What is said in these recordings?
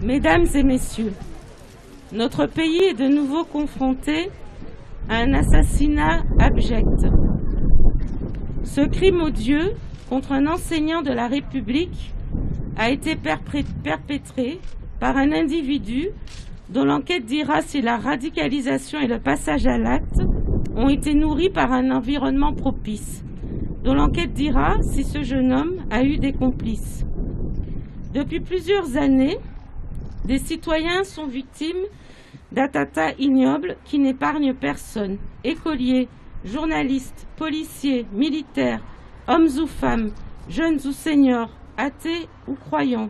Mesdames et messieurs, notre pays est de nouveau confronté à un assassinat abject. Ce crime odieux contre un enseignant de la République a été perpétré par un individu dont l'enquête dira si la radicalisation et le passage à l'acte ont été nourris par un environnement propice, dont l'enquête dira si ce jeune homme a eu des complices. Depuis plusieurs années, des citoyens sont victimes d'attentats ignobles qui n'épargnent personne. Écoliers, journalistes, policiers, militaires, hommes ou femmes, jeunes ou seniors, athées ou croyants.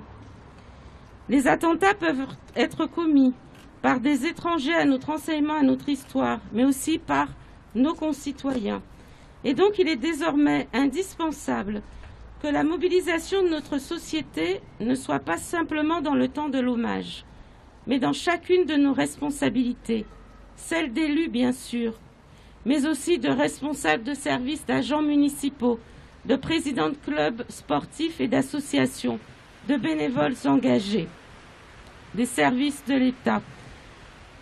Les attentats peuvent être commis par des étrangers à notre enseignement, à notre histoire, mais aussi par nos concitoyens. Et donc il est désormais indispensable que la mobilisation de notre société ne soit pas simplement dans le temps de l'hommage, mais dans chacune de nos responsabilités, celles d'élus bien sûr, mais aussi de responsables de services, d'agents municipaux, de présidents de clubs sportifs et d'associations, de bénévoles engagés, des services de l'État.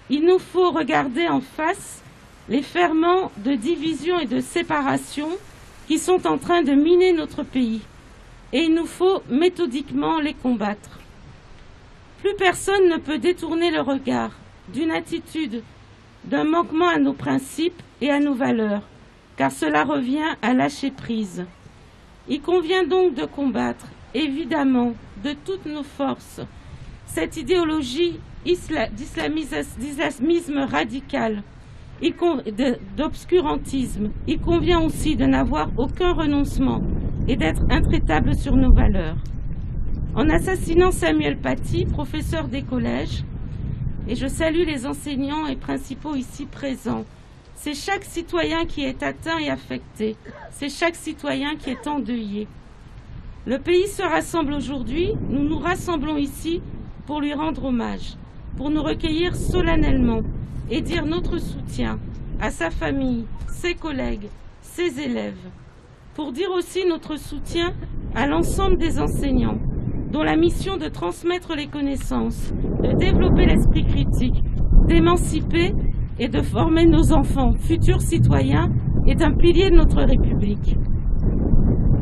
Il nous faut regarder en face les ferments de division et de séparation qui sont en train de miner notre pays. Et il nous faut méthodiquement les combattre. Plus personne ne peut détourner le regard d'une attitude, d'un manquement à nos principes et à nos valeurs, car cela revient à lâcher prise. Il convient donc de combattre, évidemment, de toutes nos forces, cette idéologie d'islamisme radical, d'obscurantisme. Il convient aussi de n'avoir aucun renoncement et d'être intraitable sur nos valeurs. En assassinant Samuel Paty, professeur des collèges, et je salue les enseignants et principaux ici présents, c'est chaque citoyen qui est atteint et affecté, c'est chaque citoyen qui est endeuillé. Le pays se rassemble aujourd'hui, nous nous rassemblons ici pour lui rendre hommage, pour nous recueillir solennellement et dire notre soutien à sa famille, ses collègues, ses élèves, pour dire aussi notre soutien à l'ensemble des enseignants, dont la mission de transmettre les connaissances, de développer l'esprit critique, d'émanciper et de former nos enfants, futurs citoyens, est un pilier de notre République.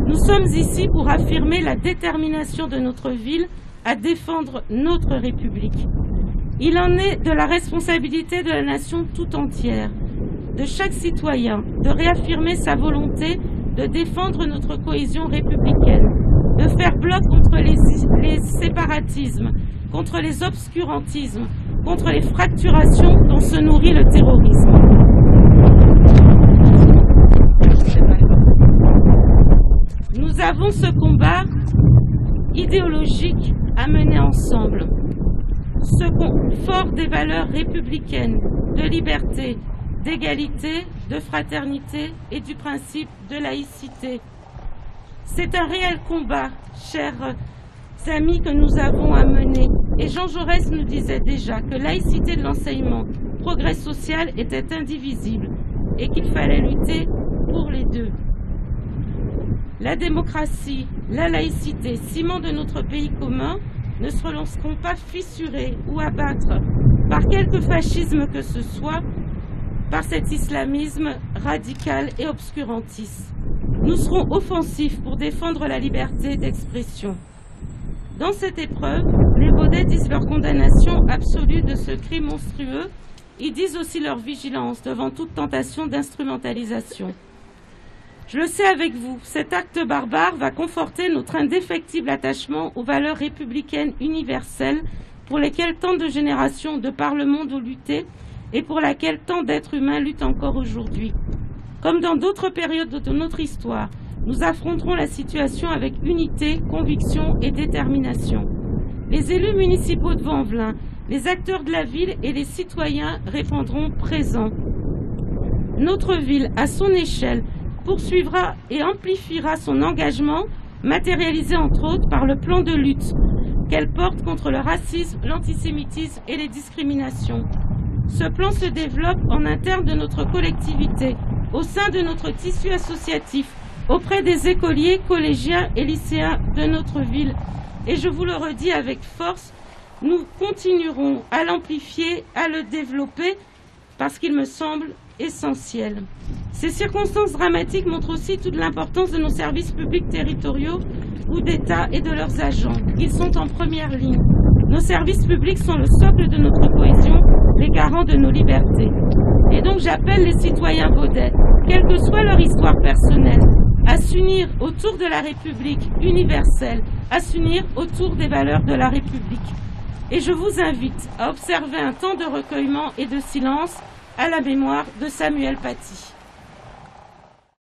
Nous sommes ici pour affirmer la détermination de notre ville à défendre notre République. Il en est de la responsabilité de la nation tout entière, de chaque citoyen, de réaffirmer sa volonté de défendre notre cohésion républicaine, de faire bloc contre les séparatismes, contre les obscurantismes, contre les fracturations dont se nourrit le terrorisme. Nous avons ce combat idéologique à mener ensemble, fort des valeurs républicaines, de liberté, d'égalité, de fraternité et du principe de laïcité. C'est un réel combat, chers amis, que nous avons à mener. Et Jean Jaurès nous disait déjà que laïcité de l'enseignement, progrès social était indivisible et qu'il fallait lutter pour les deux. La démocratie, la laïcité, ciment de notre pays commun, ne seront pas fissurés ou abattre par quelque fascisme que ce soit, par cet islamisme radical et obscurantiste. Nous serons offensifs pour défendre la liberté d'expression. Dans cette épreuve, les Baudets disent leur condamnation absolue de ce crime monstrueux. Ils disent aussi leur vigilance devant toute tentation d'instrumentalisation. Je le sais avec vous, cet acte barbare va conforter notre indéfectible attachement aux valeurs républicaines universelles pour lesquelles tant de générations de par le monde ont lutté et pour laquelle tant d'êtres humains luttent encore aujourd'hui. Comme dans d'autres périodes de notre histoire, nous affronterons la situation avec unité, conviction et détermination. Les élus municipaux de Vaux-en-Velin, les acteurs de la ville et les citoyens répondront présents. Notre ville, à son échelle, poursuivra et amplifiera son engagement, matérialisé entre autres par le plan de lutte qu'elle porte contre le racisme, l'antisémitisme et les discriminations. Ce plan se développe en interne de notre collectivité, au sein de notre tissu associatif, auprès des écoliers, collégiens et lycéens de notre ville. Et je vous le redis avec force, nous continuerons à l'amplifier, à le développer, parce qu'il me semble essentiel. Ces circonstances dramatiques montrent aussi toute l'importance de nos services publics territoriaux ou d'État et de leurs agents. Ils sont en première ligne. Nos services publics sont le socle de notre cohésion, les garants de nos libertés. Et donc j'appelle les citoyens baudais, quelle que soit leur histoire personnelle, à s'unir autour de la République universelle, à s'unir autour des valeurs de la République. Et je vous invite à observer un temps de recueillement et de silence à la mémoire de Samuel Paty.